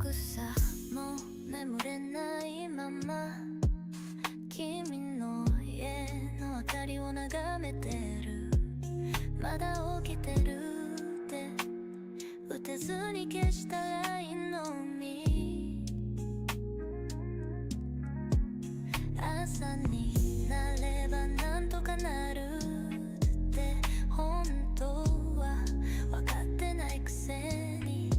僕さもう眠れないまま君の家の明かりを眺めてる。まだ起きてるって打てずに消したらいいのに。朝になればなんとかなるって本当は分かってないくせに、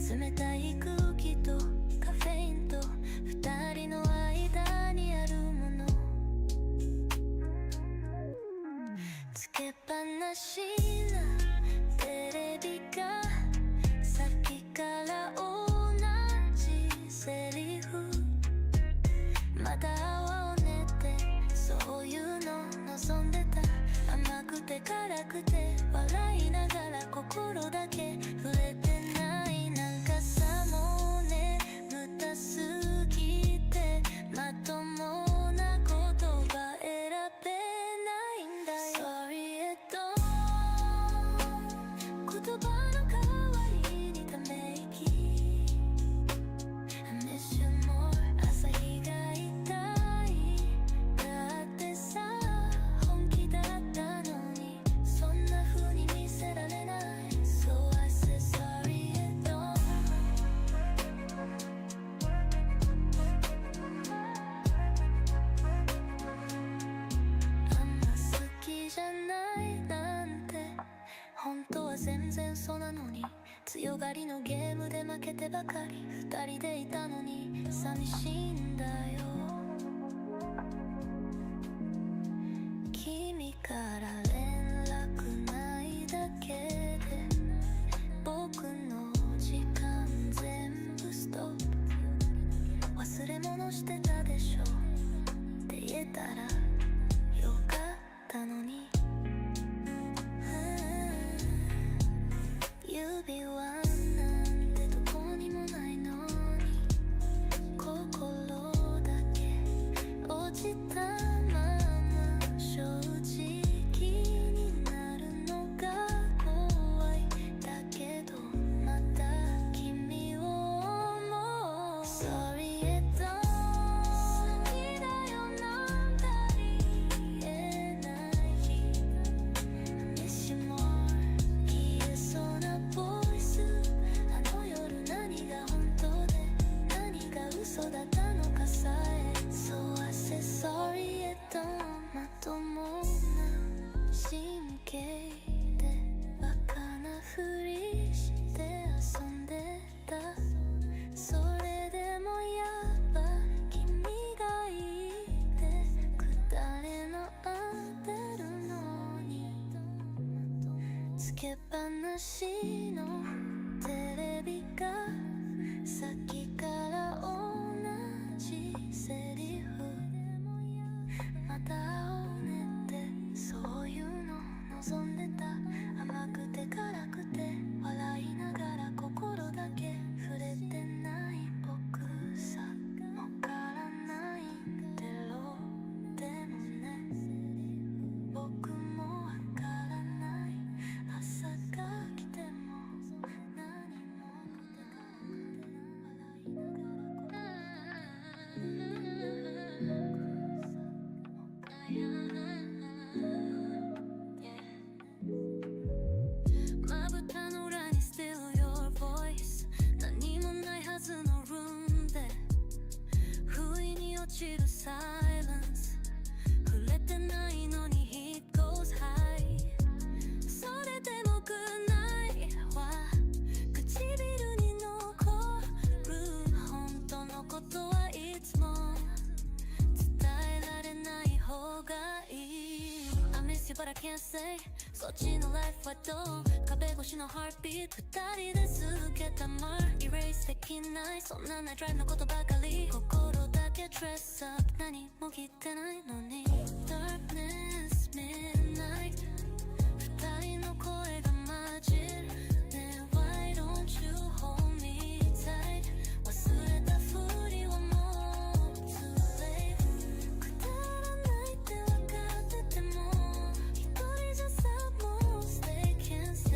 冷たい空気とカフェインと二人の間にあるもの、つけっぱなしなテレビがさっきから同じセリフ、まだ泡を練ってそういうの望んでた。甘くて辛くて笑いながら心だけ触れてない。なんかさもう眠たすぎてまともな言葉選べないんだよ。 Sorry 言葉の代わりにため息 I miss you more 朝日が痛い。だってさ本気だったのにそんな風に見せられない。 So I said sorryあんま好きじゃないなんて本当は全然そうなのに、強がりのゲームで負けてばかり二人でいたのに寂しいんだよ。君から連絡ないだけで僕の時間全部ストップ。忘れ物してたでしょって言えたらよかったのに。指輪なんてどこにもないのに心だけ落ちたまま正直になるのが怖い。だけどまた君を思う。 Sorry 好きだよなんて言えない。 Miss you more 消えそうなボイス、あの夜何が本当で何が嘘だったのかさえ。 So I said sorry まともな神経でバカなふりして遊んでた。それでもやっぱ君がいいってくだれの当てるのに、つけっぱなしのテレビがさっきから同じセリフ、また青ねってそういうの望んでた。甘くて辛くて笑いながら心だけ触れてない僕さわからないけど、でもね僕もわからない。朝が来ても何もなくて笑いながら心まぶたの裏に Still your voice 何もないはずの room で不意に落ちる silence 触れてないのに It goes high それでも Good night は唇に残る。本当のことはいつも伝えられない方がいい。 I miss you but I can't say そっちのライフはどう。壁越しの heartbeat 二人で続けた mark erase できないそんなナイトライブのことばかり。心だけ dress up 何も着てないのに Darkness midnight 二人の声が混じるね。 Why don't you hold me tight 忘れたふりはもう too late くだらないって分かってても一人じゃさもう stay can't stay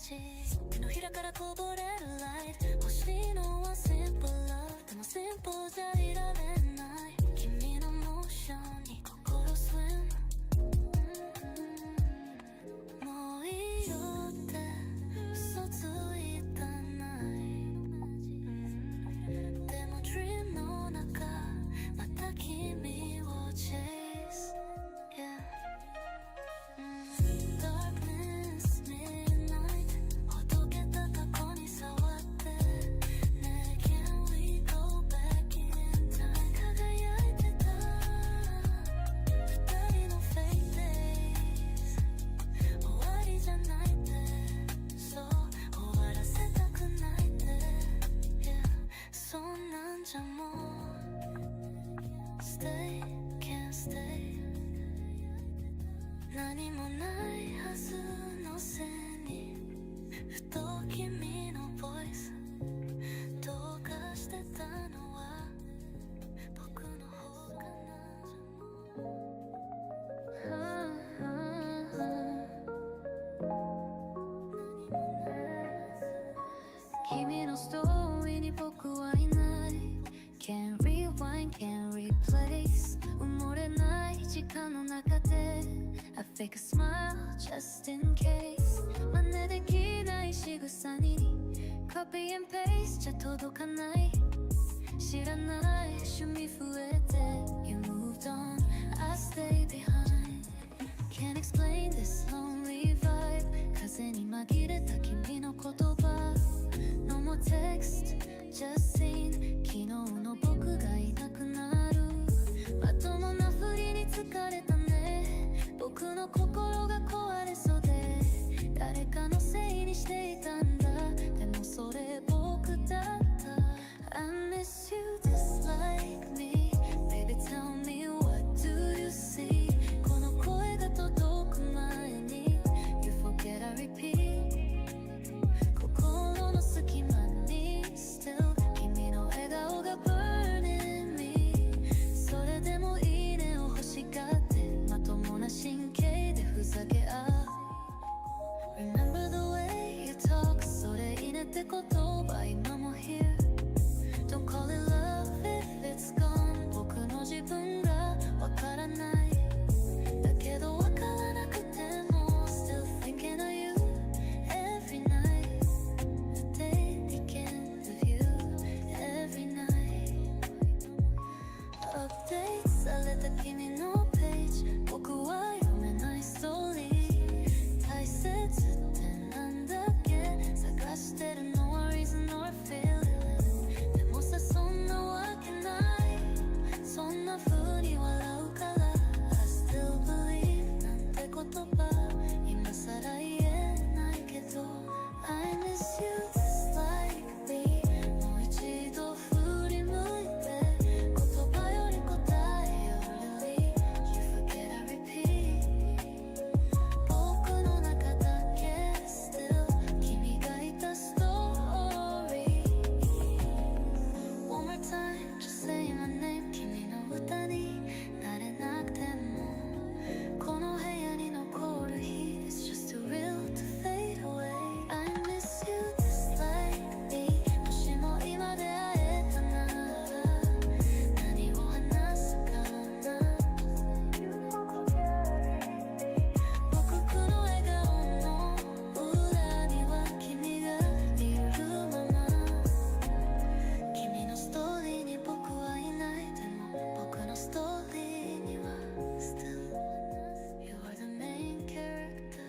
手のひらからこぼれるライト欲しいのは simple love でも simple じゃいられない君のモーションに心 swim もういいよって嘘ついたないでも dream の中また君を chase yeah darkness midnight ほどけた過去に触ってね Can we go back in time 輝いてた二人の fake days 終わりじゃないってそう終わらせたくないって Yeah そんなんじゃもう Stay can't stay 何もないはずのせいにふと君のボイスどうかしてたのは僕の方かな君のストーリーに僕はいない Can't rewind, can't replace 埋もれない時間の中でI fake a smile just in case 真似できない仕草に Copy and paste じゃ届かない知らない趣味増えて You moved on, I stay behind Can't explain this lonely vibe 風に紛れた君の言葉 No more text, just seen 昨日の僕がいなくなるまともなふりに疲れた僕の心が壊れそうで誰かのせいにしていたんだでもそれ僕だった I miss you just like me Baby tell me what do you see この声が届く前に You forget I repeat 心の隙間に Still 君の笑顔が burning me それでもいいねを欲しがってまともな神経でふざけ合う Remember the way you talk それいいねって言葉今も here Don't call it love if it's gone 僕の自分がわからないだけどわからなくても Still thinking of you every night Thinking of you every night Updates された君のページ僕は読めないストーリー大切ってなんだっけ探してるのは reason or feeling でもさそんなわけないそんな風に笑うから I still believe なんて言葉今さら言えないけど I miss you just like me もう一度振り向いて言葉より答えより You forget I repeat 僕の中だけ Still 君がいたストーリー One more time just say my name 君の歌になれなくてもこの部屋に残る日 It's just too real to fade away I miss you just like me もしも今出会えたなら何を話すかな僕の笑顔の裏には君がいるまま君のストーリーに僕はいないでも僕のストーリーには Still You are the main character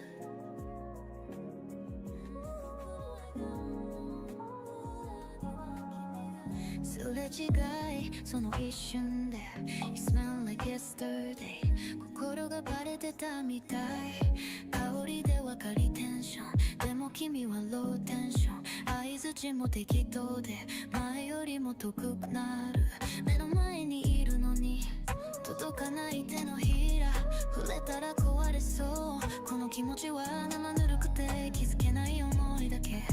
すれ違いその一瞬で You smell like yesterday 心がバレてたみたい香りでわかりテンションでも君はローテンション相槌も適当で前よりも遠くなる目の前にいるのに届かない手のひら触れたら壊れそうこの気持ちは生ぬるくて気づけない思いだけ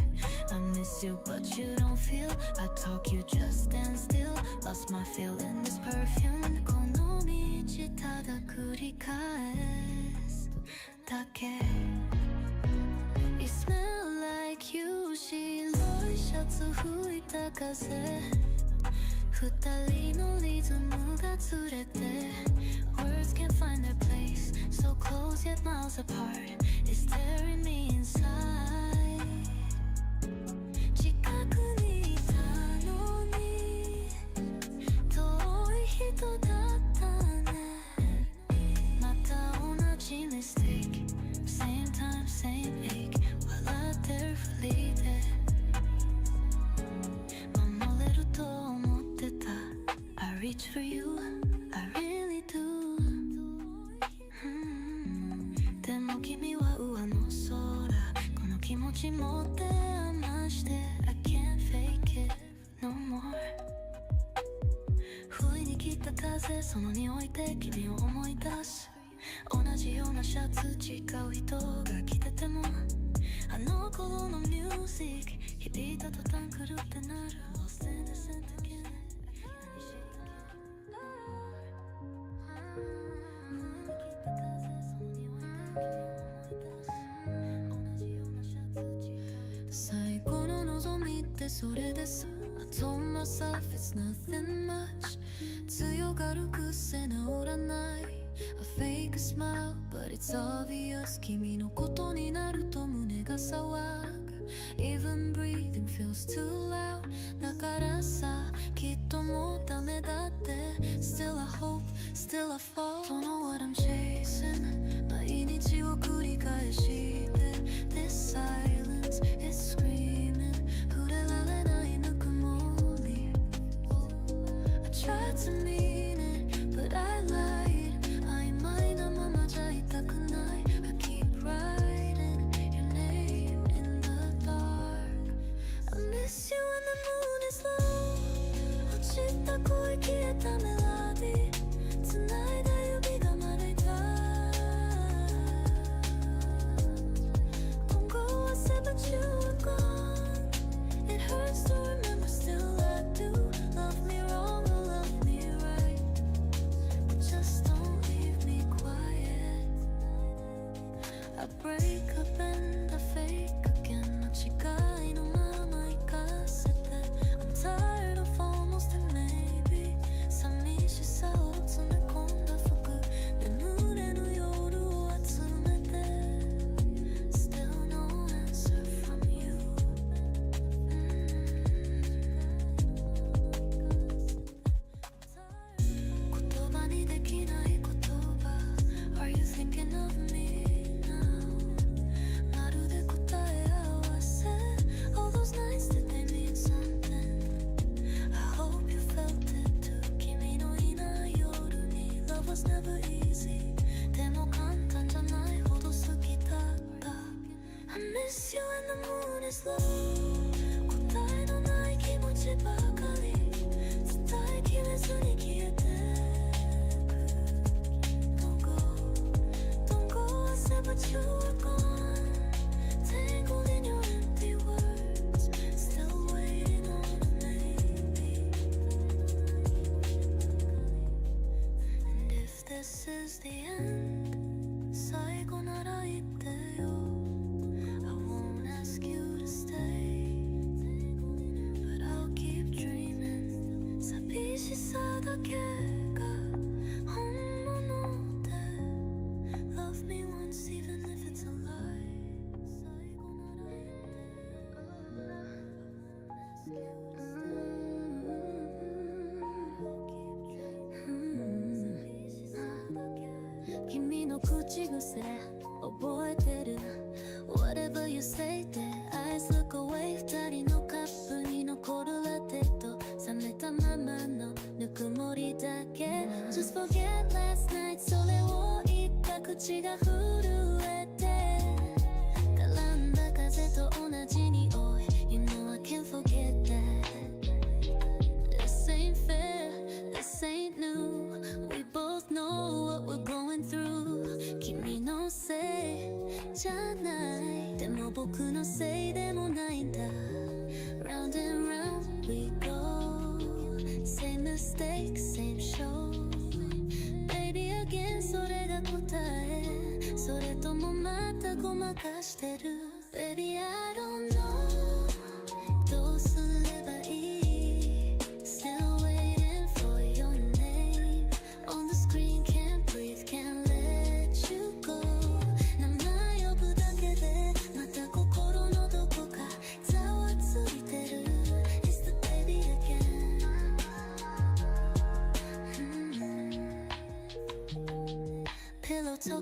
I miss you but you don't feel I talk you just stand still Lost my feel in this perfume この道ただ繰り返すだけ You smell like つ吹いた風二人のリズムがずれて Words can't find their place So close yet miles apart It's tearing me inside 近くにいたのに遠い人だったねまた同じ mistake Same time, same ache 笑ってるふりで守れると思ってた I reach for you, I really do、でも君は上の空この気持ち持って余して I can't fake it no more 不意に来た風その匂いで君を思い出す同じようなシャツ違う人が着ててもあの頃のミュージック響いた途端狂ってなる Lost in the scent again 何したっけ最後の望みってそれです I told myself it's nothing much 強がる癖治らない I fake a smile but it's obvious 君のことになると胸が騒ぐ Even breathing feels too loud だからさきっともうダメだって Still I hope, still I fall Don't know what I'm chasing 毎日を繰り返して This silence is screaming 触れられないぬくもり I tried to mean it but I lied 曖昧なままじゃ痛くない I keep writing your name in the dark I miss you when the moon is low 落ちた声消えたメロディー繋いだ指がまだ痛Don't go I said but you were gone It hurts to remember still I do Love me wrong or love me right But just don't leave me quiet I break up and I fake again 間違いのまま生かせて I'm tired of almost and maybe 寂しさを詰め込んだ服眠れぬ夜を集めて Still no answer from you 言葉にできない言葉 Are you thinking of me now まるで答え合わせ All those nights did they mean something I hope you felt it too 君のいない夜に Love was never easy でも簡単じゃないほど好きだった I miss you when the moon is low 答えのない気持ちばかり伝えきれずに消えてく Don't go, don't go I said but you were gone Tangled in your empty words Still waiting on a maybe And if this is the end 最後なら言ってよ I won't ask you to stay But I'll keep dreaming 寂しさだけが本物で Love me once even if it's a lie 最後なら言ってよ I won't ask you to stay 君の口癖覚えてる Whatever you say で Eyes look away 二人のカップに残るラテと冷めたままのぬくもりだけ Just forget last night それを言った口が震えて絡んだ風と同じ匂い You know I can't forget that This ain't fair, this ain't new We both know what we're going through 君のせいじゃないでも僕のせいでもないんだ Round and round we go Same mistake, same show Baby again それが答えそれともまたごまかしてる Baby I don't know どうす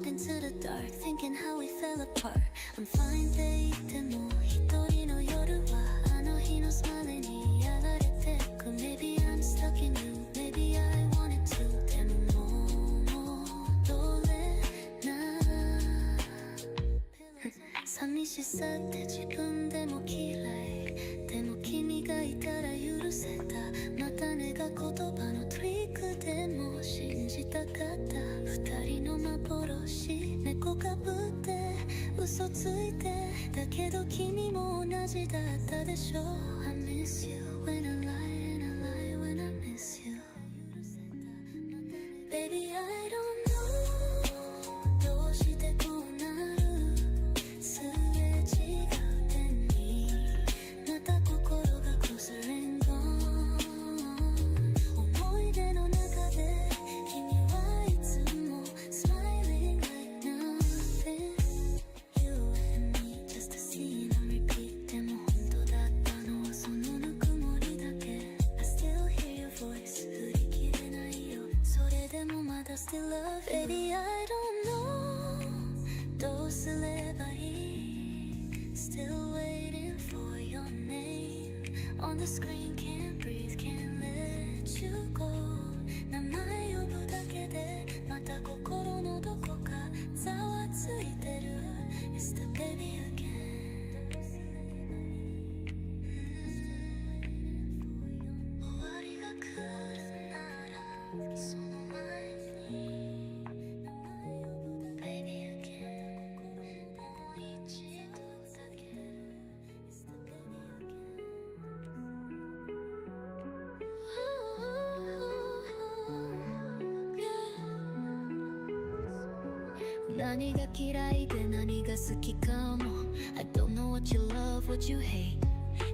off into the dark, thinking how we fell apart. I'm fine って言っても一人の夜はあの日のスマイルにやられてく Maybe I'm stuck in you, maybe I wanted to でももう戻れない寂しさって自分でも嫌いでも君がいたら許せたまたねが言葉のトリックでも信じたかった二人の幻猫かぶって嘘ついてだけど君も同じだったでしょ I miss you when I lie and I lie when I miss you Baby I don't know どうしてこうなるすれ違う手にまた心が崩れんご思い出の中で君はいつも Smiling like nothing You and me just a scene on repeat でも本当だったのはそのぬくもりだけ I still hear your voice 振り切れないよそれでもまだ still love you Baby I don't know どうすればいい Still waiting for your name On the screen can't breathe can't let you go 名前呼ぶだけでまた心のどこかざわついてる It's the baby again 終わりが来るならその前に名前呼ぶだけ Baby again もう一度だけ It's the baby again 何が嫌いで何が好きかも I don't know what you love, what you hate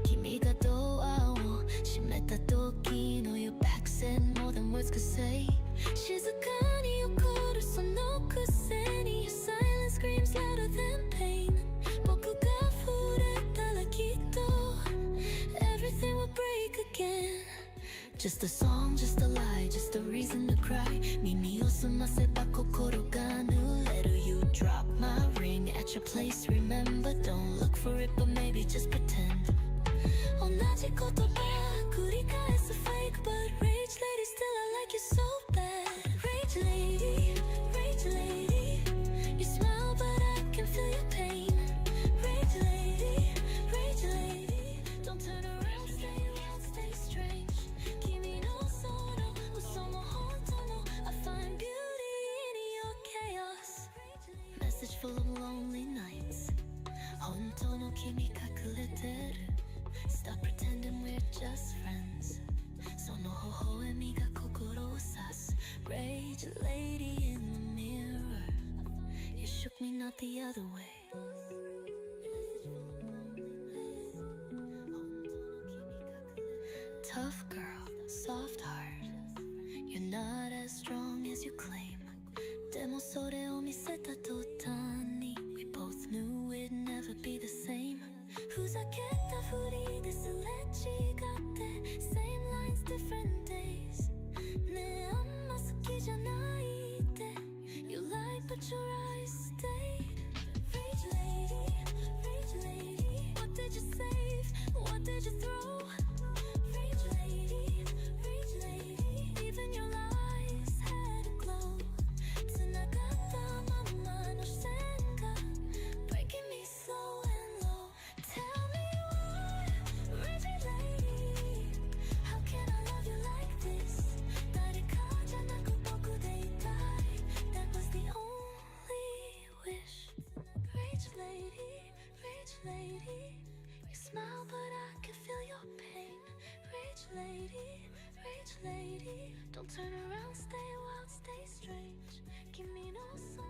君がドアを閉めた時の Your back said more than words could say 静かに起こるそのくせに Your silence screams louder than pain 僕が触れたらきっと Everything will break again Just a song, just a lie, just a reason to cry 耳を澄ませば心が濡れる You drop my ring at your place Remember, don't look for it, but maybe just pretend 同じ言葉繰り返す fake But rage lady, still I like you so bad Rage lady, rage lady You smile but I can feel your pain Rage lady, rage lady Don't turn around, stay around, stay strange 君のその嘘も本当も I find beauty in your chaos Message full of lonely nights 本当の君隠れてる Stop pretending we're just friends その微笑みが心を刺す Rage lady in the mirror You shook me not the other way Tough girl, soft heart You're not as strong as you claim でもそれを見せた途端に We both knew it'd never be the same ふざけたふりですれ違って Same lines, different days ねえあんま好きじゃないって You lied but your eyes stayed Rage lady, rage lady What did you save? What did you throw? Rage lady, rage lady Even your lies had a glow 繋がったまんまの線が Breaking me slow and low Tell me why, rage lady How can I love you like this 誰かじゃなく僕でいたい That was the only wish Rage lady, rage lady You smile but I can feel your pain Rage lady, rage lady Don't turn around, stay wild, stay strange 君のその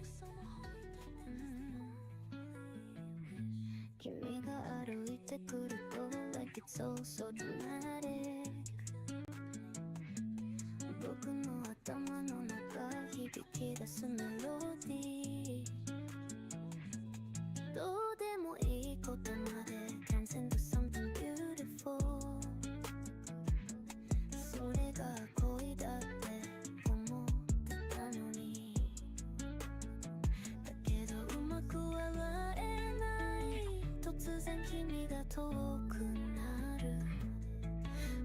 嘘も本当君が歩いてくると Like it's all so dramatic 僕の頭の中響き出すメロディーどうでもいいことまで Turns into something beautiful それが恋だって思ってたのに君が遠くなる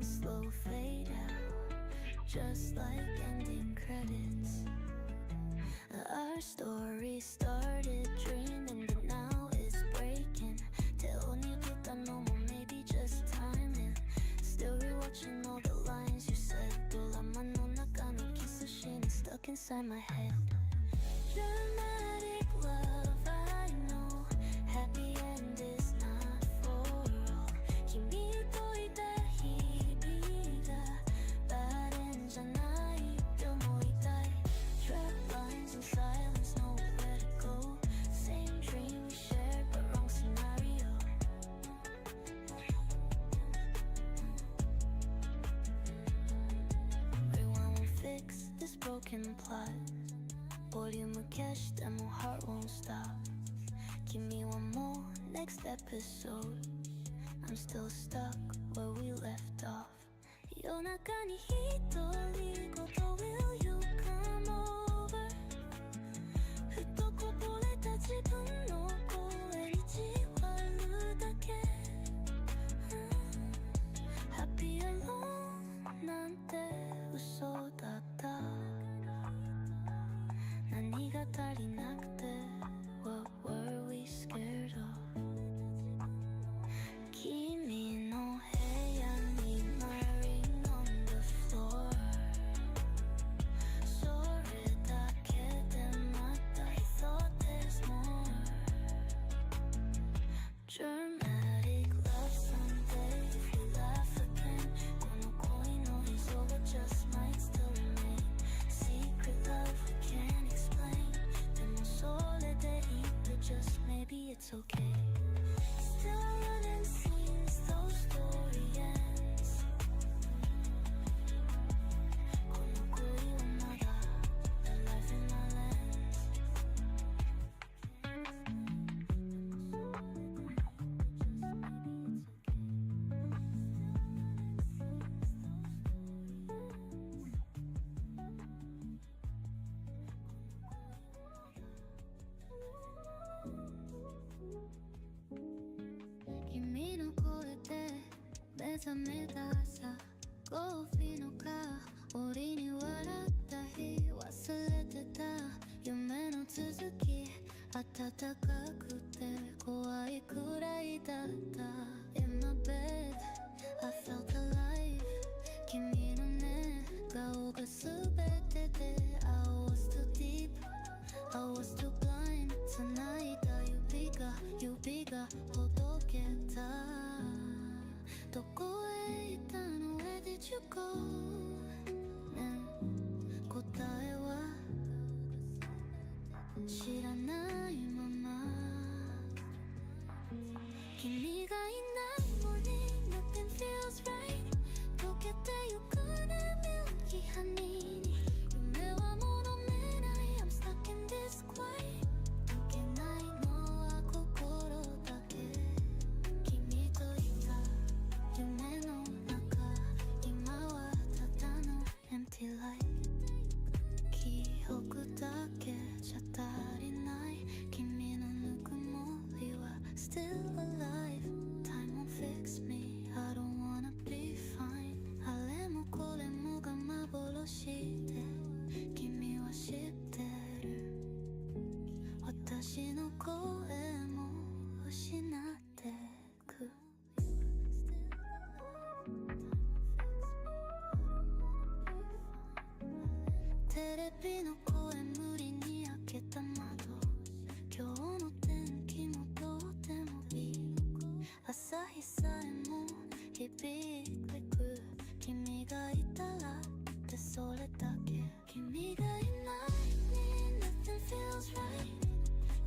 Slow fade out Just like ending credits Our story started dreaming But now it's breaking Tell you did I know more maybe just timing Still rewatching all the lines you said 드라마 no naka no kiss scene stuck inside my head Dramatic love I know Happy end is not for all 君といた日々が Bad end じゃないって思いたい Trap lines in silence nowhere to go Same dream we shared but wrong scenario Rewind won't fix this broken plot Volume消しても heart won't stop Give me one more next episode I'm still stuck where we left off 夜中に一人ごと Will you come over ふとこぼれた自分の声にじわるだけ Happy alone なんて嘘だった何が足りなくて What were we scared of 君の部屋に My ring on the floor それだけでまた I thought there's more Dramatic love someday If we laugh again この恋の溝が just might still remain Secret love we can't explain でもそれでいいって just maybe it's okay Still running scenes those story ends この恋はまだ The life in my lens君の声で目覚めた朝コーヒーの香りに笑った日忘れてた夢の続き暖かくて怖いくらいだった In my bed I felt alive 君の寝顔が全てで I was too deep I was too blind 繋いだ指がほどけたどこへ行ったの Where did you go ね答えは知らないまま君がいないのに Nothing feels right 溶けてゆくね Milky honey に夢は求めない I'm stuck in this quiet 溶けないのは心だけ君といた夢の中今はただの Empty light 記憶だけじゃ足りない君のぬくもりは Still alive Time won't fix me I don't wanna be fine あれもこれもが幻で君は知ってる私の声も失ってくテレビの声無理に開けた窓今日の天気もどうでもいい朝日さえも響いてく君がいたらってそれだけ君がいないに Nothing feels right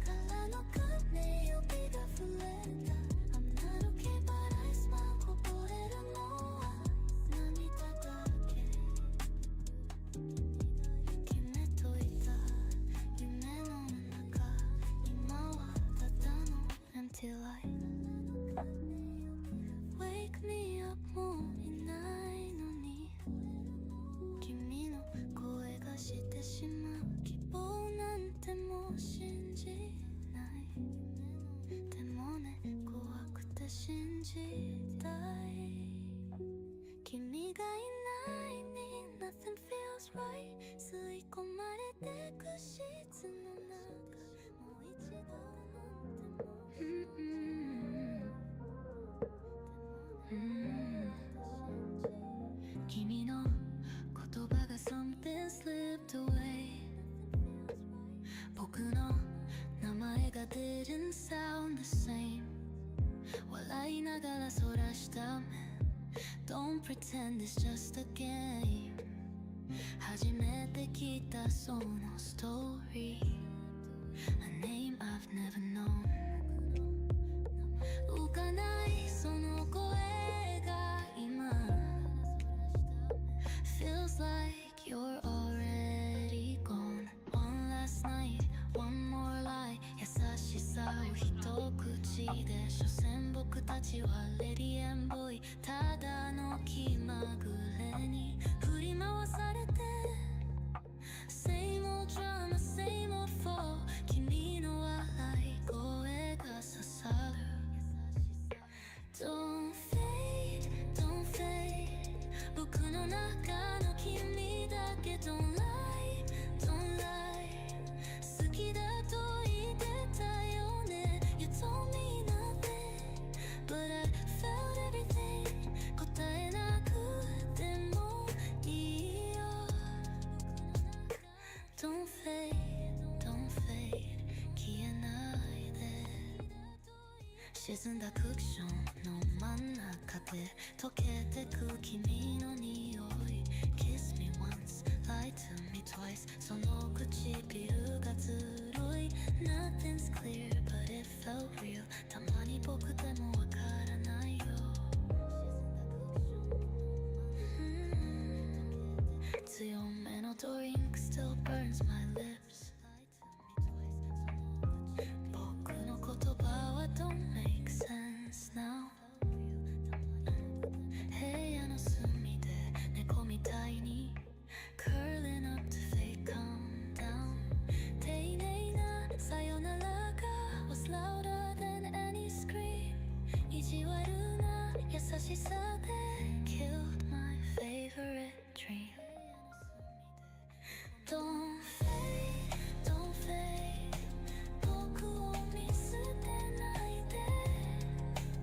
空の髪指が触れた I'm not okay but I smile こぼれるのは涙だけ決めと doesn't sound the same 笑いながらそらした目 Don't pretend it's just a game 初めて聞いたそのストーリー A name I've never known 浮かないその声が今 Feels like you're already gone One last night, one more lie 優しさを一口で所詮僕たちはレディエンボーイただの気まぐれに振り回されて Same old drama, same old fall 君の笑い声が刺さる Don't fade, don't fade 僕の中の君だけ Don't lie, don't lie 好きだと言ってたよね You told me nothing But I felt everything 答えなくてもいいよ Don't fade, don't fade 消えないで沈んだクッションの真ん中で溶けてく君の匂い Kiss me once, lie to me twice その唇がずるい Nothing's clear but it felt real たまに僕でもわからないよ強めのドリンク still burns my lips 僕の言葉は don't make sense now 部屋の隅で猫みたいに curling up to fake calm down 丁寧なさよならが was louder than any scream 意地悪な優しさで killed my favorite dream Don't fade, don't fade 僕を見捨てないで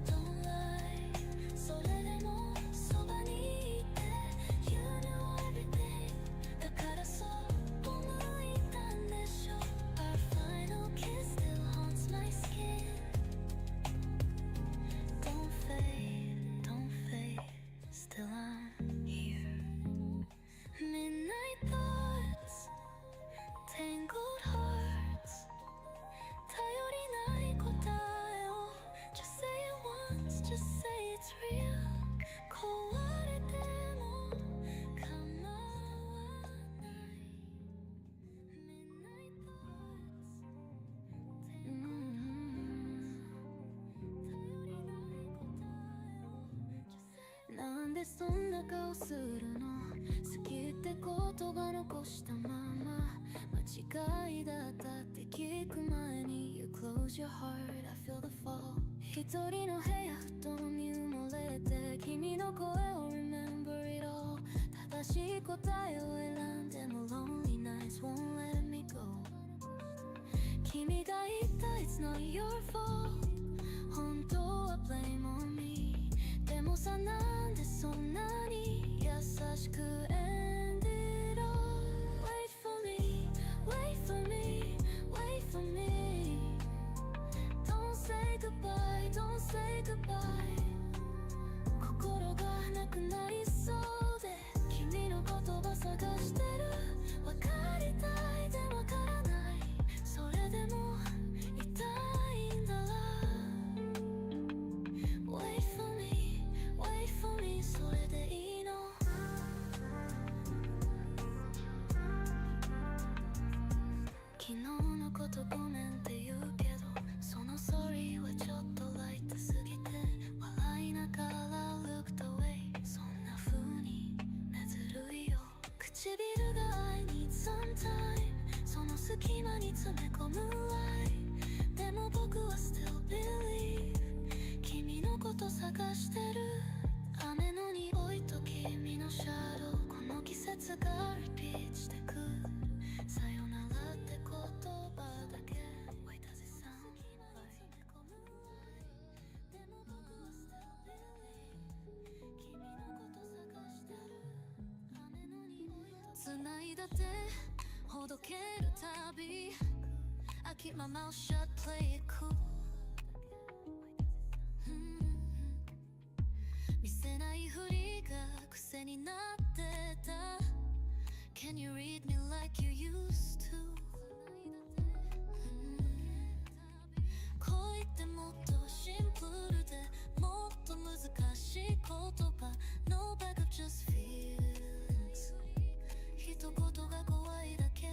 Don't lie それでもそばにいて You knew everything だからそう思いたんでしょ Our final kiss still haunts my skin Don't fade, don't fade Still I'm here Midnight thoughts Tangled hearts 頼りない答えを Just say it once, just say it's real 壊れても構わない Midnight thoughts Tangled hearts なんでそんな顔するの好きって言葉残したまま間違いだったって聞く前に You close your heart, I feel the fall 一人の部屋布団に埋もれて君の声を remember it all 正しい答えを選んでも Lonely nights won't let me go 君が言った It's not your fault 本当は blame on me でもさなんでそんなに優しく end it all Wait for me, wait for me, wait for me Don't say goodbye, don't say goodbye 心がなくなりそうで君の言葉探してるわかりたいでわからないそれでも痛いんだ Wait for me, wait for me それでいいの昨日のことごめんって言うけどその sorry はちょっとライトすぎて笑いながら looked away そんな風にねずるいよ唇が I need some time その隙間に詰め込む lie でも僕は still believe 君のこと探してる雨の匂いと君のシャドウこの季節が repeat してくさよならって言葉だけ Why does it sound like でも僕は still believe 君のこと探してる雨の匂いと繋いだ手ほどけるたびI keep my mouth shut, play it cool が癖になってた Can you read me like you used to 恋ってもっとシンプルでもっと難しい言葉 No backup just feelings 一言が怖いだけ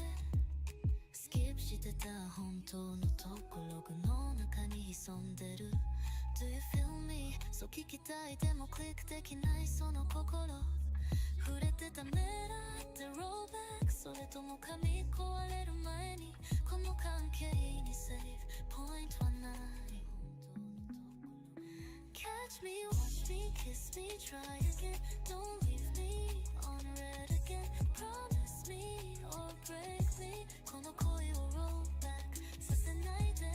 スキップしてた本当のところがの中に潜んでる Do you feel me? そう聞きたいでもクリックできないその心触れてた狙って roll back それとも噛み壊れる前にこの関係に save point はない Catch me, watch me, kiss me, try again Don't leave me on red again Promise me or break me この恋を roll back させないで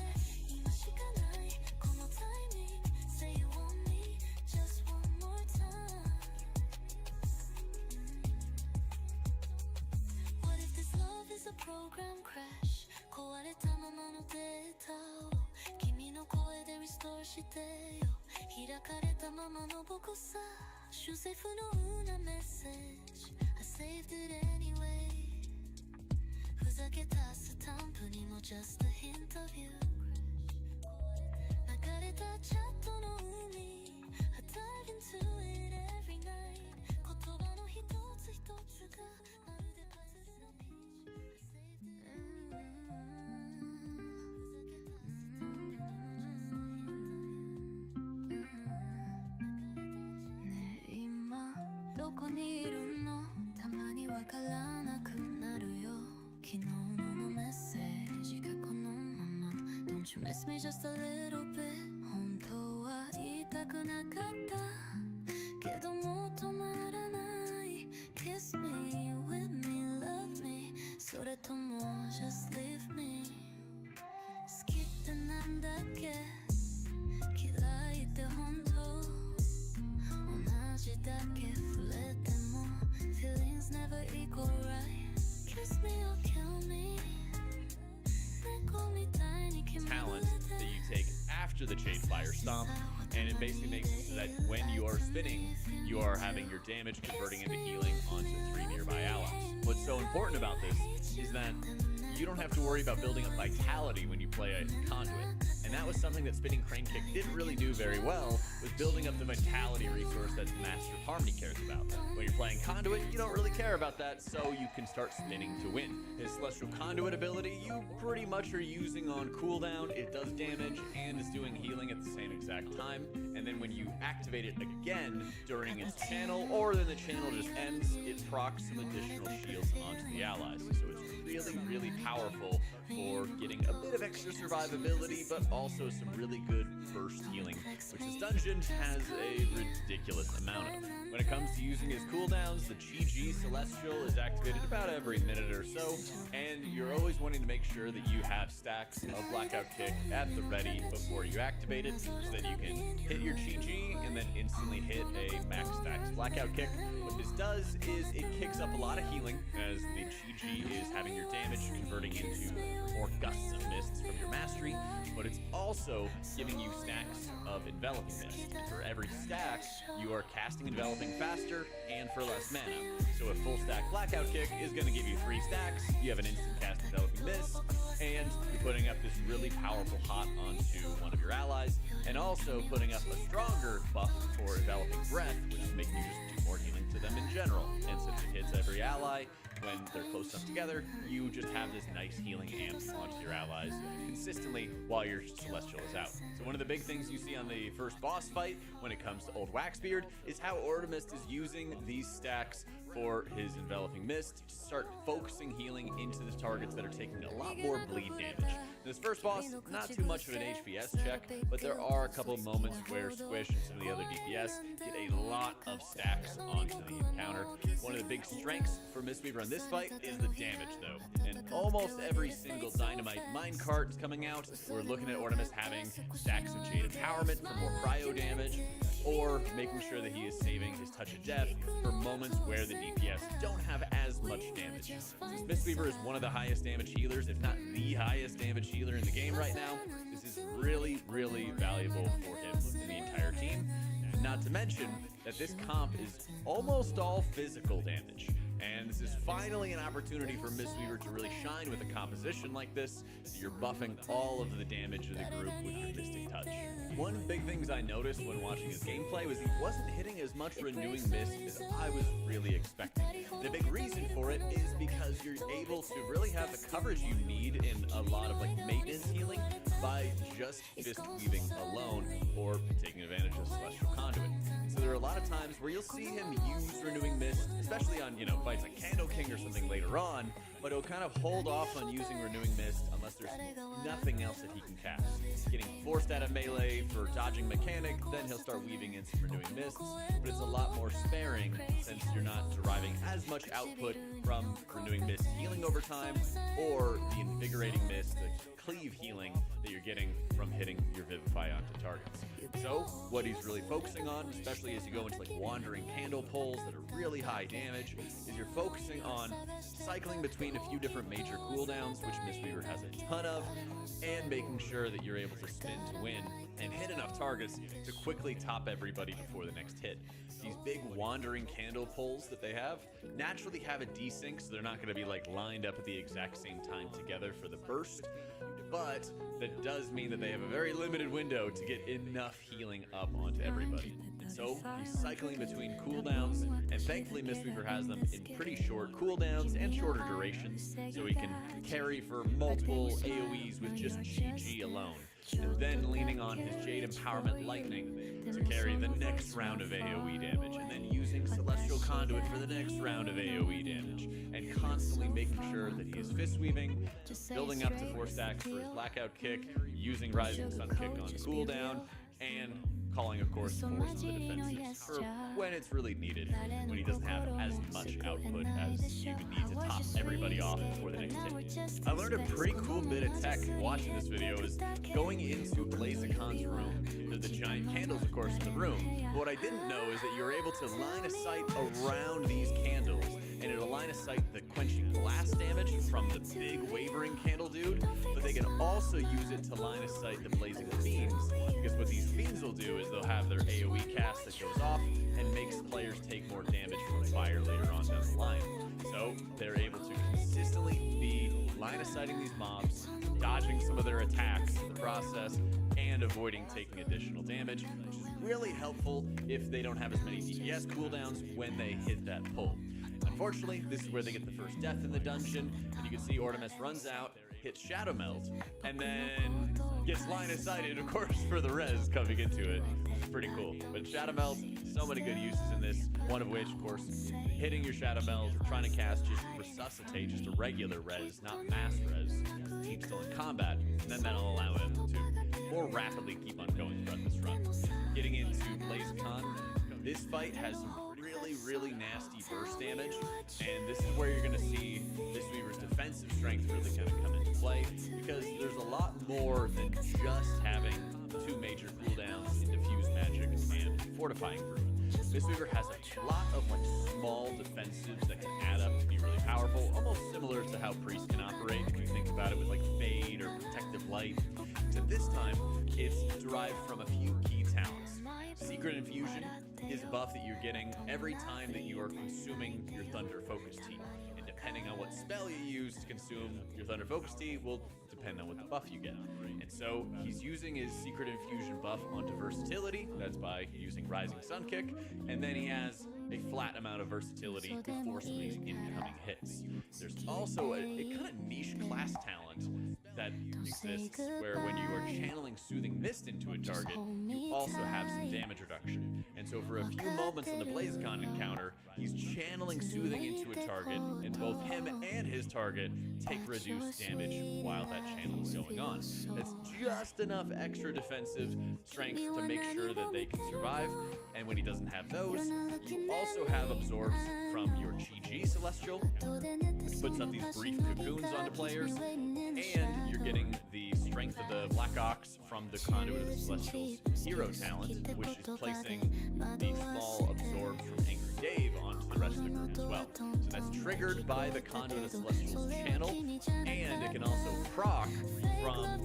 今しかないこのタイミング Say you want me just one more time What if this love is a program crash 壊れたままのデータを君の声でリストーしてよ開かれたままの僕さ終セ不能なメッセージ I saved it anyway ふざけたスタンプにも just a hint of you 流れたチャットの海 I dive into it every night 言葉の一つ一つがまるでパズルのピーチ I saved it anyway ふざけたスタンプにも just a hint of you ねえ今どこにいるのたまにわからなくなるよ昨日のメッセージがこのまま Don't you miss me just a little bit 本当は言いたくなかったけどもう止まらない Kiss me, with me, love me それとも just leave me 好きってなんだっけ嫌いって本当同じだけ触れても Feelings never equal right Kiss me or kill me 猫みたいに決め talent that you take after the Jade Fire Stomp, and it basically makes it so that when you are spinning, you are having your damage converting into healing onto 3 nearby allies. What's so important about this is that you don't have to worry about building up vitality when you play a conduit. And that was something that Spinning Crane Kick didn't really do very well, was building up the vitality resource that Master of Harmony cares about. When you're playing Conduit, you don't really care about that, so you can start spinning to win. His Celestial Conduit ability, you pretty much are using on cooldown, it does damage, and is doing healing at the same exact time. And then when you activate it again during its channel, or then the channel just ends, it procs some additional shields onto the allies. So it's really, really powerful for getting a bit of extra survivability, but also some really good burst healing, which this dungeon has a ridiculous amount of. When it comes to using his cooldowns, the Chi-Ji Celestial is activated about every minute or so, and you're always wanting to make sure that you have stacks of Blackout Kick at the ready before you activate it, so that you can hit your Chi-Ji and then instantly hit a max stacks Blackout Kick. What this does is it kicks up a lot of healing, as the Chi-Ji is having your damage converting into more gusts of mists from your mastery, but it's also giving you stacks of Enveloping Mist. And for every stack, you are casting Enveloping faster and for less mana. So a full stack Blackout Kick is going to give you 3 stacks, you have an instant cast Enveloping Mist, and you're putting up this really powerful hot onto one of your allies, and also putting up a stronger buff for Enveloping Breath, which is making you just do more healing to them in general. And since it hits every ally, when they're close enough together, you just have this nice healing amp onto your allies consistently while your Celestial is out. So one of the big things you see on the first boss fight when it comes to Old Waxbeard is how Ordomist is using these stacks for his Enveloping Mist to start focusing healing into the targets that are taking a lot more bleed damage. This first boss, not too much of an HPS check, but there are a couple of moments where Squish and some of the other DPS get a lot of stacks onto the encounter. One of the big strengths for Mistweaver on this fight is the damage, though. And almost every single Dynamite minecart is coming out. We're looking at Ordomist having stacks of Jade Empowerment for more cryo damage, or making sure that he is saving his Touch of Death for moments where the DPS don't have as much damage. Since Mistweaver is one of the highest damage healers, if not the highest damage healer in the game right now, this is really, really valuable for him and the entire team. Not to mention that this comp is almost all physical damage. And this is finally an opportunity for Mistweaver to really shine with a composition like this, so you're buffing all of the damage of the group with your Mystic Touch. One of the big things I noticed when watching his gameplay was he wasn't hitting as much Renewing Mist as I was really expecting. The big reason for it is because you're able to really have the coverage you need in a lot of like maintenance healing by just Fist Weaving alone or taking advantage of Celestial Conduit. So there are a lot of times where you'll see him use Renewing Mist, especially on, fights like Candle King or something later on, but he'll kind of hold off on using Renewing Mist unless there's nothing else that he can cast. Getting forced out of melee for dodging mechanic, then he'll start weaving in some Renewing Mists, but it's a lot more sparing since you're not deriving as much output from Renewing Mist healing over time or the Invigorating Mist, the cleave healing that you're getting from hitting your Vivify onto targets. So what he's really focusing on, especially as you go into like Wandering Candle pulls that are really high damage, is you're focusing on cycling between a few different major cooldowns, which Mistweaver has a ton of, and making sure that you're able to spin to win and hit enough targets to quickly top everybody before the next hit. These big Wandering Candle pulls that they have naturally have a desync, so they're not going to be like lined up at the exact same time together for the burst, but that does mean that they have a very limited window to get enough healing up onto everybody. So he's cycling between cooldowns, and thankfully Mistweaver has them in pretty short cooldowns and shorter durations, so he can carry for multiple AoEs with just GG alone. And then leaning on his Jade Empowerment Lightning to carry the next round of AoE damage, and then using Celestial Conduit for the next round of AoE damage, and constantly making sure that he is Fist Weaving, building up to 4 stacks for his Blackout Kick, using Rising Sun Kick on cooldown, and calling, of course, for some of the defenses for when it's really needed, when he doesn't have as much output as you would need to top everybody off before the next hit. I learned a pretty cool bit of tech watching this video is going into Blazicon's room. There's the giant candles, of course, in the room. But what I didn't know is that you're able to line of sight around these candles, and it'll line of sight the Quenching Blast damage from the big Wavering Candle dude, but they can also use it to line of sight the Blazing Fiends, because what these Fiends will do is they'll have their AoE cast that goes off and makes players take more damage from fire later on down the line. So they're able to consistently be line of sighting these mobs, dodging some of their attacks in the process, and avoiding taking additional damage, which is really helpful if they don't have as many DPS cooldowns when they hit that pull. Unfortunately, this is where they get the first death in the dungeon, and you can see Ortimus runs out, hits Shadow Melt, and then gets line of sighted, of course, for the res coming into it. It's pretty cool. But Shadow Melt, so many good uses in this, one of which, of course, hitting your Shadow Melt or trying to cast just Resuscitate, just a regular res, not mass res, because he's still in combat, and then that'll allow him to more rapidly keep on going throughout this run. Getting into Blazicon, this fight has some really nasty burst damage, and this is where you're going to see Mistweaver's defensive strength really kind of come into play, because there's a lot more than just having 2 major cooldowns in Diffuse Magic and Fortifying Brew. Mistweaver has a lot of like small defensives that can add up to be really powerful, almost similar to how Priest can operate if you think about it with like Fade or Protective Light. Except this time, it's derived from a few key talents. Secret Infusion is a buff that you're getting every time that you are consuming your Thunder Focus Tea. And depending on what spell you use to consume your Thunder Focus Tea will depend on what the buff you get. And so he's using his Secret Infusion buff onto Versatility. That's by using Rising Sun Kick. And then he has a flat amount of versatility before some of these incoming hits. There's also a kind of niche class talent that exists where when you are channeling Soothing Mist into a target, you also have some damage reduction. And so for a few moments on the Blazicon encounter, he's channeling Soothing into a target, and both him and his target take reduced damage while that channel is going on. That's just enough extra defensive strength to make sure that they can survive. And when he doesn't have those, you also have absorbs from your Chi-Chi Celestial, which puts up these brief cocoons onto players, and you're getting the strength of the Black Ox from the Conduit of the Celestial's hero talent, which is placing the small absorbs from Angry Dave onto the rest of the group as well. So that's triggered by the Conduit of the Celestial's channel, and it can also proc from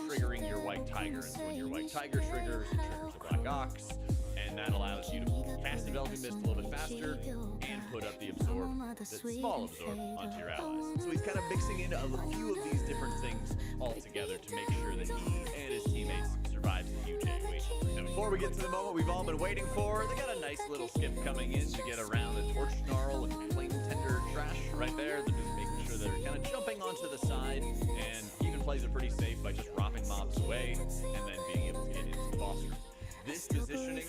triggering your White Tiger. And so when your White Tiger triggers, it triggers the Black Ox, and that allows you to cast Enveloping Mist a little bit faster and put up the Absorb, the small Absorb, onto your allies. So he's kind of mixing in a few of these different things all together to make sure that he and his teammates survive the huge AoE. And before we get to the moment we've all been waiting for, they got a nice little skip coming in to get around the Torch Snarl and Flame Tender trash right there. They're just making sure they're kind of jumping onto the side, and he even plays it pretty safe by just robbing mobs away and then being able to get into the boss room. This positioning,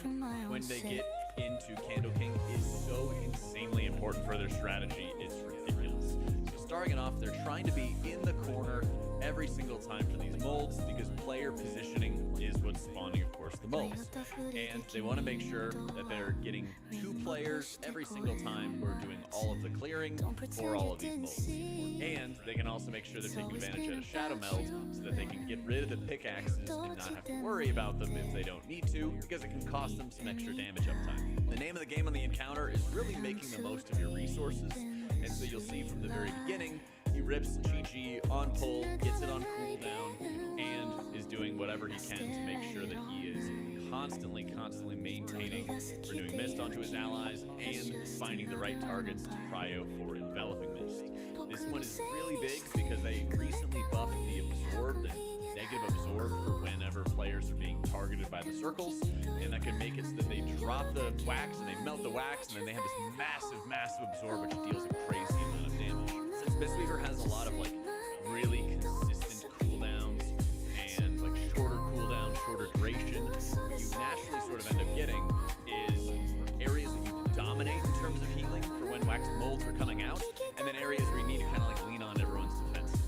when they get into Candle King, is so insanely important for their strategy. It's ridiculous. So starting it off, they're trying to be in the corner every single time for these molds, because player positioning is what's spawning, of course, the molds. And they want to make sure that they're getting 2 players every single time who are doing all of the clearing for all of these molds. And they can also make sure they're taking advantage of a Shadow Meld so that they can get rid of the pickaxes and not have to worry about them if they don't need to, because it can cost them some extra damage uptime. The name of the game on the encounter is really making the most of your resources, and so you'll see from the very beginning, he rips Chi-Chi on pull, gets it on cooldown, and is doing whatever he can to make sure that he is constantly maintaining renewing mist onto his allies and finding the right targets to prio for enveloping mist. This one is really big because they recently buffed the absorb, the negative absorb, for whenever players are being targeted by the circles, and that can make it so that they drop the wax and they melt the wax, and then they have this massive absorb which deals a crazy amount of damage. Since Mistweaver has a lot of like really consistent cooldowns and like shorter cooldown, shorter duration, what you naturally sort of end up getting is areas that you dominate in terms of healing for when wax molds are coming out, and then areas where you need to kind of like lean on everyone's defenses.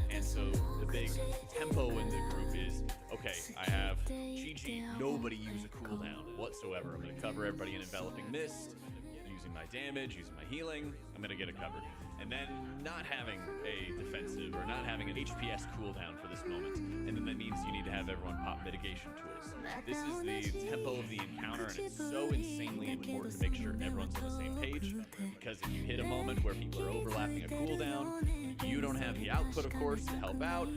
And so the big tempo in the group is, okay, I have Chi-Chi, nobody use a cooldown whatsoever. I'm going to cover everybody in enveloping mist, using my damage, using my healing, I'm going to get it covered. And then not having a defensive or not having an HPS cooldown for this moment. And then that means you need to have everyone pop mitigation tools. This is the tempo of the encounter, and it's so insanely important to make sure everyone's on the same page, because if you hit a moment where people are overlapping a cooldown, you don't have the output, of course, to help out,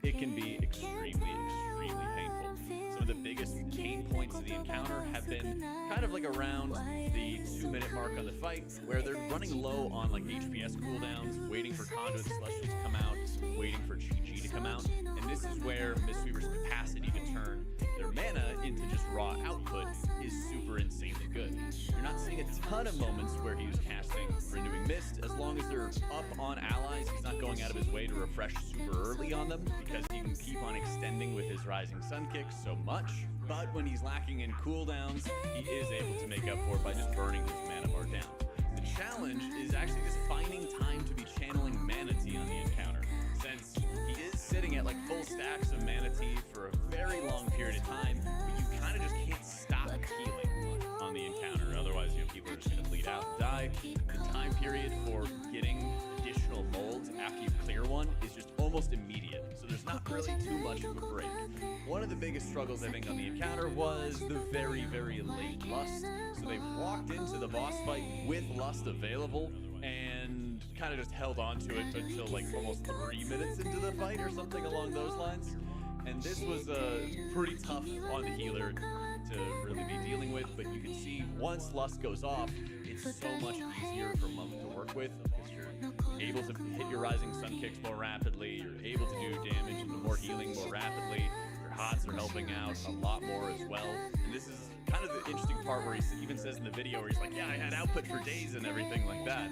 it can be extremely painful. Some of the biggest pain points of the encounter have been kind of like around the 2-minute mark on the fight, where they're running low on like HPS cooldowns, waiting for Conduit Celestial to come out, waiting for Chi-Chi to come out, and this is where Mistweaver's capacity to turn their mana into just raw output is super insanely good. You're not seeing a ton of moments where he was casting Renewing Mist. As long as they're up on allies, he's not going out of his way to refresh super early on them, because he can keep on extending with his Rising Sun kicks so much. But when he's lacking in cooldowns, he is able to make up for it by just burning his mana bar down. The challenge is actually just finding time to be channeling Mana Tea on the encounter, since he is sitting at like full stacks of Mana Tea for a very long period of time, but you kind of just can't stop healing on the encounter. Otherwise, people are just going to bleed out and die. The time period for getting additional molds after you clear one is just almost immediate, so there's not really too much of a break. One of the biggest struggles, I think, on the encounter was the very late Lust. So they walked into the boss fight with Lust available and kind of just held on to it until like almost 3 minutes into the fight or something along those lines. And this was pretty tough on the healer to really be dealing with, but you can see once Lust goes off, it's so much easier for Monk to work with, because you're able to hit your Rising Sun kicks more rapidly, you're able to do damage and more healing more rapidly, your HOTS are helping out a lot more as well. And this is kind of the interesting part where he even says in the video where he's like, yeah, I had output for days and everything like that,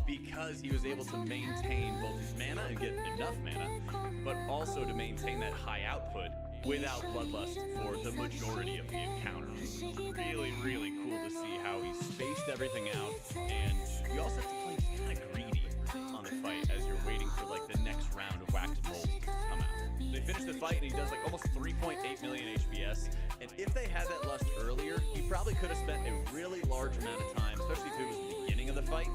because he was able to maintain both his mana and get enough mana, but also to maintain that high output without Bloodlust for the majority of the encounter. Really cool to see how he spaced everything out, and you also have to play kind of greedy on the fight as you're waiting for like the next round of wax molds to come out. They finish the fight and he does like almost 3.8 million HPS, and if they had that Lust earlier, he probably could have spent a really large amount of time, especially if it was the beginning of the fight,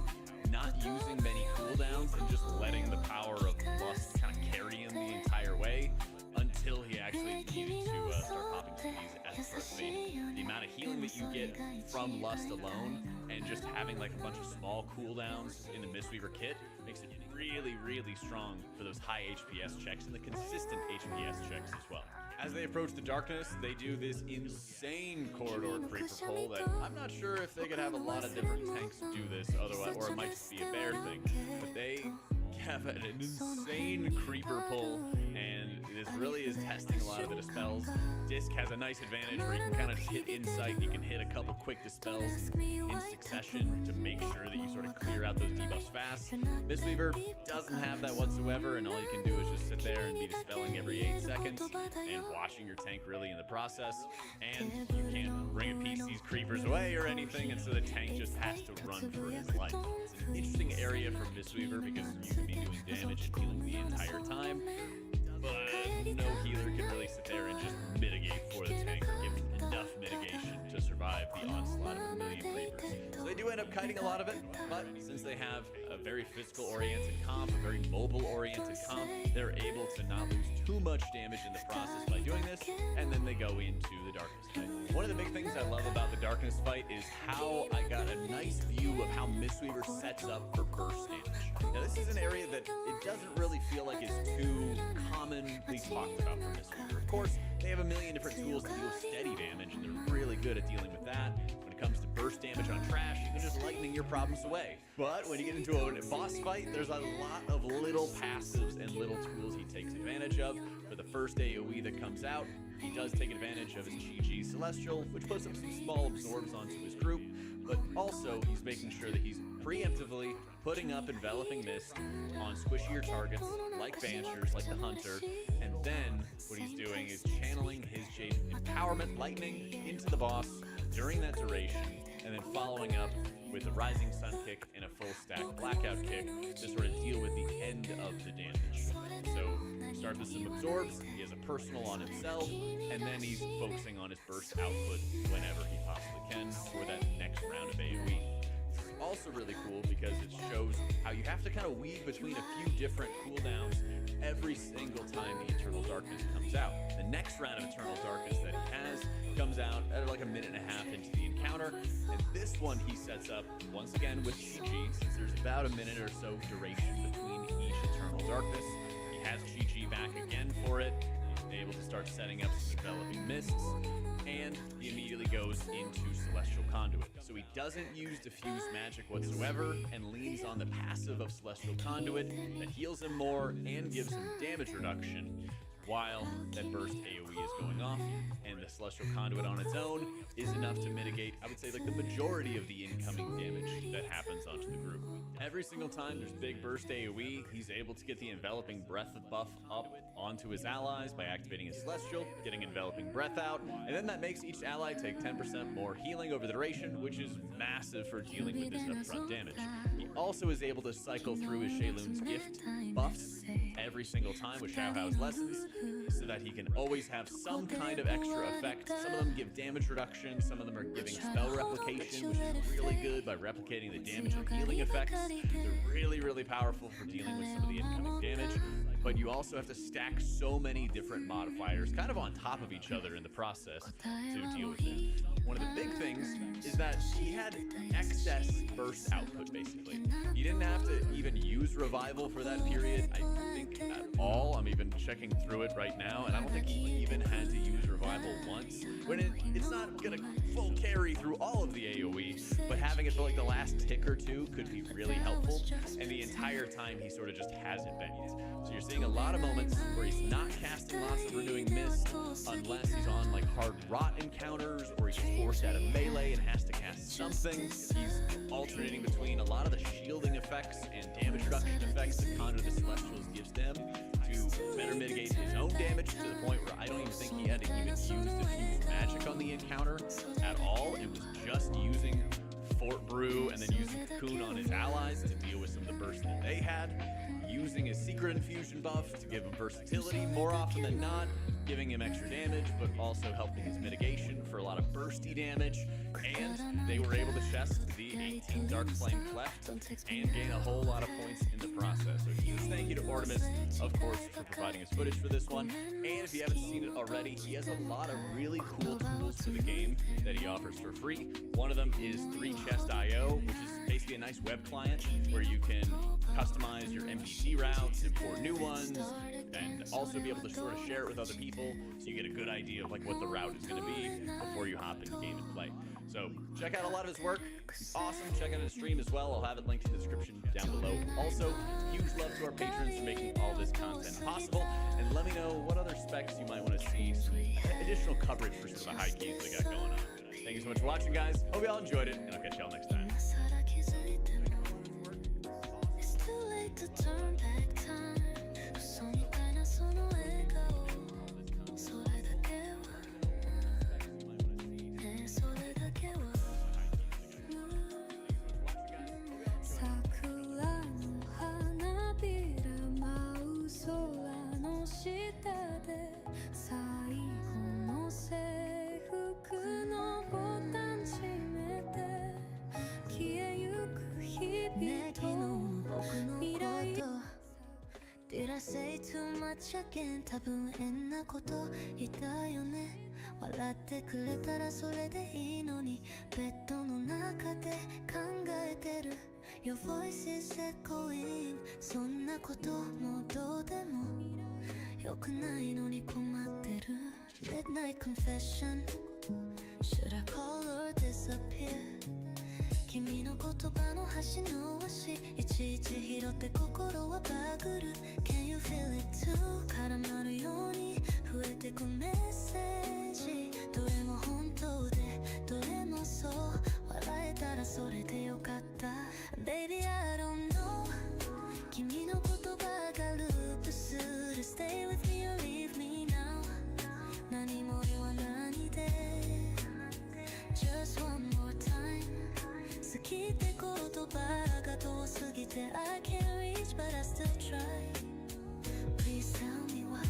not using many cooldowns and just letting the power of Lust kind of carry him the entire way until he actually needed to start popping skis at first fading. The amount of healing that you get from Lust alone and just having like a bunch of small cooldowns in the Mistweaver kit makes it really strong for those high HPS checks and the consistent HPS checks as well. As they approach the darkness, they do this insane corridor creeper pull that I'm not sure if they could have a lot of different tanks do this otherwise, or it might just be a bear thing, but they have an insane creeper pull, and this really is testing a lot of the dispels. Disc has a nice advantage where he can kind of just hit insight. He can hit a couple quick dispels in succession to make sure that you sort of clear out those debuffs fast. Mistweaver doesn't have that whatsoever, and all you can do is just sit there and be dispelling every 8 seconds and watching your tank really in the process. And you can't bring a piece these creepers away or anything, and so the tank just has to run for his life. It's an interesting area for Mistweaver because you can be doing damage and healing the entire time, but no healer can really sit there and just mitigate for the tank or give enough mitigation to survive the onslaught of a million creepers. So they do end up kiting a lot of it, but since they have a very physical-oriented comp, a very mobile-oriented comp, they're able to not lose too much damage in the process by doing this, and then they go into the darkness fight. One of the big things I love about the darkness fight is how I got a nice view of how Mistweaver sets up for burst damage. Now this is an area that it doesn't really feel like is too commonly talked about for Mistweaver. Of course, they have a million different tools to deal with steady damage, and they're really good at dealing with that. When it comes to burst damage on trash, you can just lightning your problems away. But when you get into a boss fight, there's a lot of little passives and little tools he takes advantage of. For the first AoE that comes out, he does take advantage of his Chi-Chi Celestial, which puts up some small absorbs onto his group, but also he's making sure that he's preemptively putting up Enveloping Mist on squishier targets like Banishers, like the Hunter, and then what he's doing is channeling his Jade Empowerment Lightning into the boss during that duration, and then following up with a Rising Sun kick and a full stack Blackout kick to sort of deal with the end of the damage. So he starts with some absorbs, he has a personal on himself, and then he's focusing on his burst output whenever he possibly can for that next round of AoE. Also really cool because it shows how you have to kind of weave between a few different cooldowns every single time the Eternal Darkness comes out. The next round of Eternal Darkness that he has comes out at like a minute and a half into the encounter, and this one he sets up once again with Chi-Chi, since there's about a minute or so duration between each Eternal Darkness. He has Chi-Chi back again for it. He's able to start setting up some Enveloping Mists, and he immediately goes into Celestial Conduit. So he doesn't use Diffuse Magic whatsoever and leans on the passive of Celestial Conduit that heals him more and gives him damage reduction while that burst AoE is going off, and the Celestial Conduit on its own is enough to mitigate, I would say, like the majority of the incoming damage that happens onto the group. Every single time there's big burst AoE, he's able to get the Enveloping Breath buff up onto his allies by activating his Celestial, getting Enveloping Breath out, and then that makes each ally take 10% more healing over the duration, which is massive for dealing with this upfront damage. He also is able to cycle through his Sheilun's gift buffs every single time with Xiaohao's lessons, so that he can always have some kind of extra effect. Some of them give damage reduction, some of them are giving spell replication, which is really good by replicating the damage and healing effects. They're really powerful for dealing with some of the incoming damage, but you also have to stack so many different modifiers kind of on top of each other in the process to deal with it. One of the big things is that he had excess burst output, basically. He didn't have to even use Revival for that period, I think, at all. I'm even checking through it right now, and I don't think he even had to use Revival once. When it's not gonna full carry through all of the AoE, but having it for like the last tick or two could be really helpful, and the entire time he sort of just has it banked. So you're seeing a lot of moments where he's not casting lots of Renewing Mist unless he's on like hard rot encounters, or he's forced out of melee and has to cast something. He's alternating between a lot of the shielding effects and damage reduction effects that Conduit of the Celestials gives them to better mitigate his own damage, to the point where I don't even think he had to even use Diffuse Magic on the encounter at all. It was just using Fort Brew and then using Cocoon on his allies to deal with some of the bursts that they had, using his Secret Infusion buff to give him versatility more often than not, giving him extra damage, but also helping his mitigation for a lot of bursty damage. And they were able to chest the 18 Dark Flame Cleft and gain a whole lot of points in the process. So huge thank you to Ortimus, of course, for providing us footage for this one. And if you haven't seen it already, he has a lot of really cool tools for the game that he offers for free. One of them is 3 Chest IO, which is basically a nice web client where you can customize your MPG routes, import new ones, and also be able to sort of share it with other people so you get a good idea of like what the route is going to be before you hop into the game and play. So check out a lot of his work. It's awesome. Check out his stream as well. I'll have it linked in the description down below. Also, huge love to our patrons for making all this content possible. And let me know what other specs you might want to see, some additional coverage for some of the high keys we got going on. Thank you so much for watching, guys. Hope you all enjoyed it, and I'll catch y'all next time. It's too late to turn back time. 웃으니까 서로 애가오. 소리가 깨워. 내 소리가 깨워.桜の花びら舞う空の下で最後の制服のボタン閉めて消えゆく日々と未来 Did I say too much again? 多分変なこと言ったよね笑ってくれたらそれでいいのにベッドの中で考えてる Your voice is echoing そんなこともうどうでも良くないのに困ってる Midnight confession Should I call or disappear? 君の言葉の端の端いちいち拾って心はバグる Can you feel it too? 絡まるように増えてくメッセージどれも本当でどれもそう笑えたらそれでよかった Baby I don't know 君の言葉がループする Stay with me or leave me now 何も言わないで Just one more time 好きって言葉が遠すぎて I can't reach but I still try Please tell me why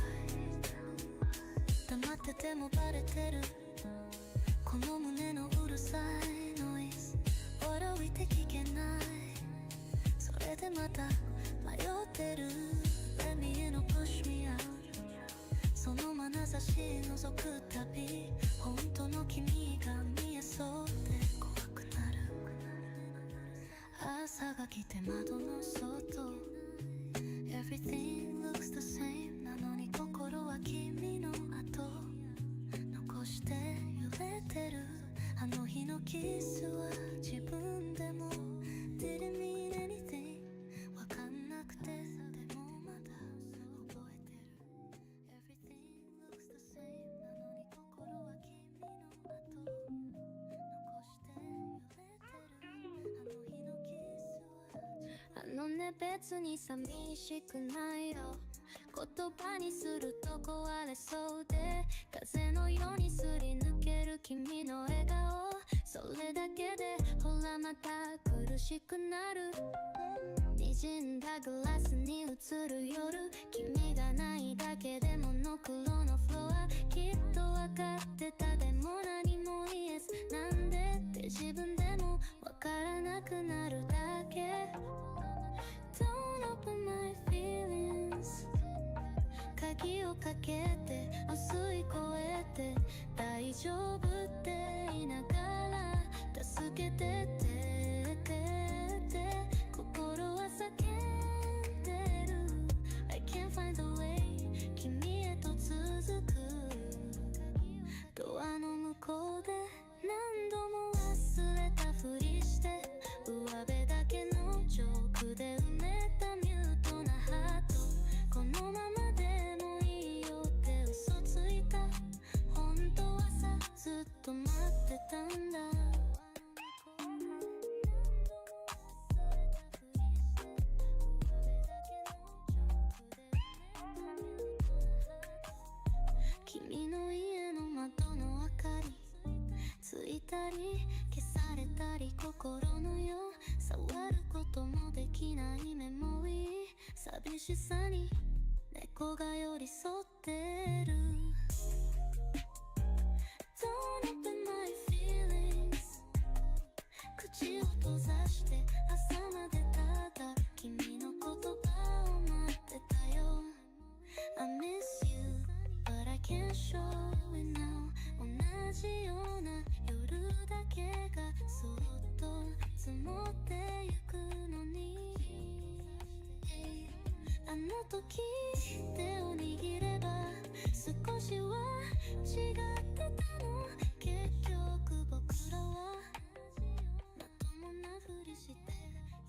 黙っててもバレてるこの胸のうるさいノイズ笑ういて聞けないそれでまた迷ってる Let me in or push me out その眼差し覗くたび本当の君が見えそうで怖くなる朝が来て窓の外 Everything looks the same なのに心は君の後残して揺れてるあの日のキスは自分でも Didn't mean anything わかんなくてでもまだ覚えてる Everything looks the same なのに心は君の後残して揺れてるあの日のキスはあのね別に寂しくないよ言葉にすると壊れそうで風のようにすり抜ける君の笑顔それだけでほらまた苦しくなる滲んだグラスに映る夜君がないだけでモノクロのフロアきっとわかってたでも何も言えずなんでって自分でもわからなくなるだけ Don't open my feelings 鍵をかけて薄い声で大丈夫って言いながら助けてって心は叫んでる I can't find the way 君へと続くドアの向こうで何度も忘れたふりして上辺だけのジョークで埋めたミュートなハートこのままでもいいよって嘘ついた本当はさずっと待ってたんだ君の家の窓の明かりついたり消されたり心のよ触ることもできないメモリー寂しさに猫が寄り添ってる Don't open my feelings 口を閉ざして朝までただ君の言葉を待ってたよ I miss you but I can't show it now 同じような夜だけがそっと積もってあの時手を握れば少しは違ってたの結局僕らはまともなふりして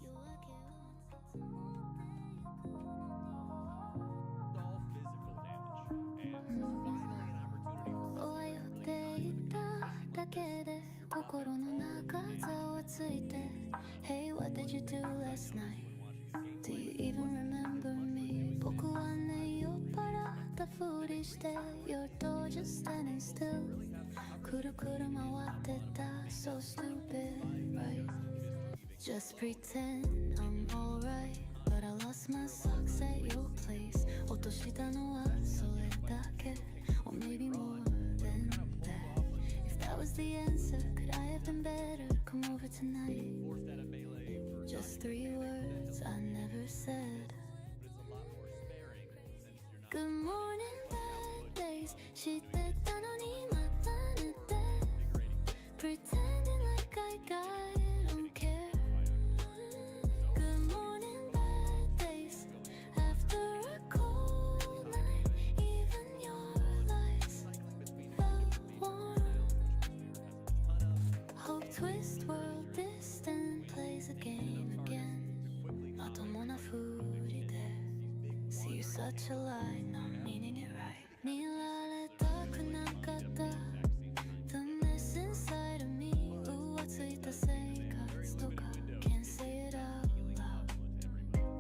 夜明けを all physical damage. And finally an opportunity for 終えていただけで心の中ざわついて Hey, what did you do last night? Do you even remember me? 僕はね酔っ払ったふりして Your door just standing still くるくる回ってた So stupid, right? Just pretend I'm alright But I lost my socks at your place 落としたのはそれだけ Or maybe more than that If that was the answer Could I have been better? Come over tonight forced out of melee for Just 3 words I never said but it's a lot more sparing since you're not Good morning bad days 知ってたのにまた寝て Pretending like I don't care Good morning bad days After a cold night Even your lies felt warm Hope twist world distant plays a game again まともなふりで See you're such a lie not meaning it right 見られたくなかった The mess inside of me 浮ついた生活とか Can't say it out loud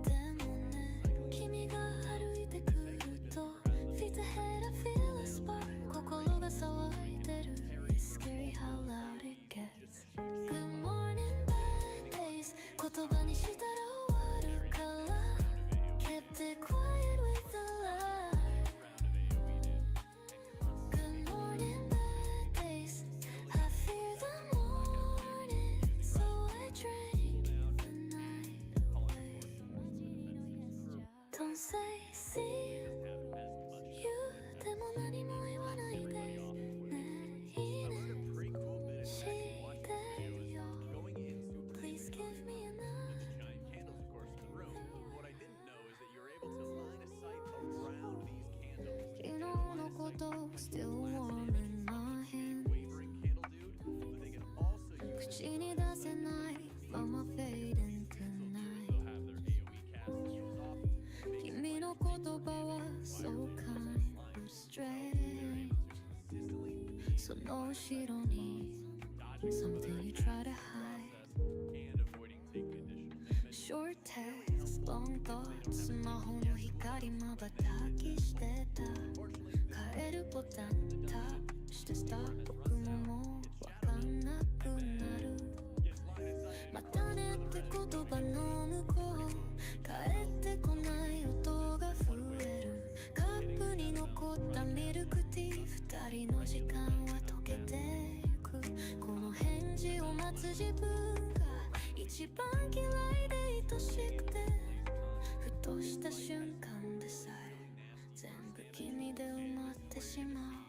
でもね君が歩いてくると Feet ahead I feel a spark 心が騒いでる It's scary how loud it gets Good morning bad days 言葉にしたら終わるから Kept it quiet with a lie Good morning bad days I fear the morning So I drank the night away Don't say see you でも何も言わないでねいいね pretty cool bit してよ going into Please give me a nod giant candles, of course, in the room. What I didn't know is that you're able to line a sight around these candles. 昨日のこと Still warm in my hand Wavering candle dude, but they can also use 口に出せないまま fading tonight they'll have their AoE cast shows off. 君の言葉は so kind but strange その後ろに Something you try to hide And avoiding taking additional damage. Short text, long thoughts スマホの光まばたきしてた変えるボタンタップしてスタート僕ももうわかんなくなるまたねって言葉の向こう帰ってこない音が増えるカップに残ったミルクティー二人の時間は溶けてゆくこの返事を待つ自分が一番嫌いで愛しくてふとした瞬間でさえ全部君で埋まってしまう